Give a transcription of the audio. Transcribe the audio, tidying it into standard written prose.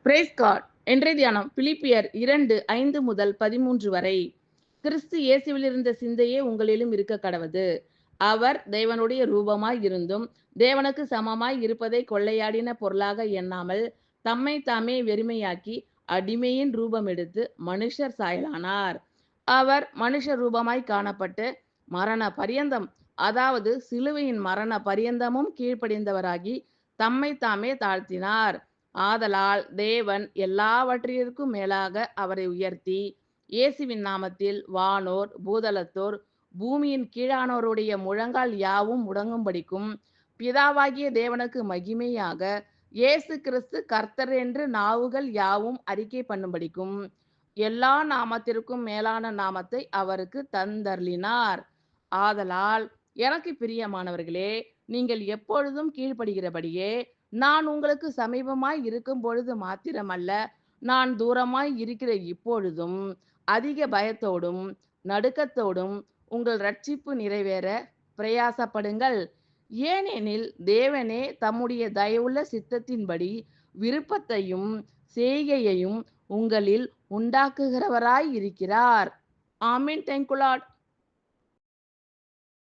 Price God. இன்றைய தியானம் பிலிப்பியர் 2:5-13 வரை. கிறிஸ்து இயேசுவில் இருந்த சிந்தையே உங்களிலும் இருக்க கடவது. அவர் தேவனுடைய ரூபமாய் இருந்தும் தேவனுக்கு சமமாய் இருப்பதை கொள்ளையாடின பொருளாக எண்ணாமல் தம்மை தாமே வெறுமையாக்கி அடிமையின் ரூபம் எடுத்து மனுஷர் சாயலானார். அவர் மனுஷ ரூபமாய் காணப்பட்டு மரண பரியந்தம், அதாவது சிலுவையின் மரண பரியந்தமும் கீழ்ப்படிந்தவராகி தம்மை தாமே தாழ்த்தினார். ஆதலால் தேவன் எல்லாவற்றிற்கும் மேலாக அவரை உயர்த்தி இயேசுவின் நாமத்தில் வானோர் பூதலத்தோர் பூமியின் கீழானோருடைய முழங்கால் யாவும் முடங்கும்படிக்கும் பிதாவாகிய தேவனுக்கு மகிமையாக இயேசு கிறிஸ்து கர்த்தர் என்று நாவுகள் யாவும் அறிக்கை பண்ணும்படிக்கும் எல்லா நாமத்திற்கும் மேலான நாமத்தை அவருக்கு தந்தருளினார். ஆதலால் எனக்கு பிரியமானவர்களே, நீங்கள் எப்பொழுதும் கீழ்ப்படுகிறபடியே நான் உங்களுக்கு சமீபமாய் இருக்கும் பொழுது மாத்திரமல்ல, நான் தூரமாய் இருக்கிற இப்பொழுதும் அதிக பயத்தோடும் நடுக்கத்தோடும் உங்கள் ரட்சிப்பு நிறைவேற பிரயாசப்படுங்கள். ஏனெனில் தேவனே தம்முடைய தயவுள்ள சித்தத்தின்படி விருப்பத்தையும் செய்கையையும் உங்களில் உண்டாக்குகிறவராய் இருக்கிறார். ஆமென். Thank you Lord.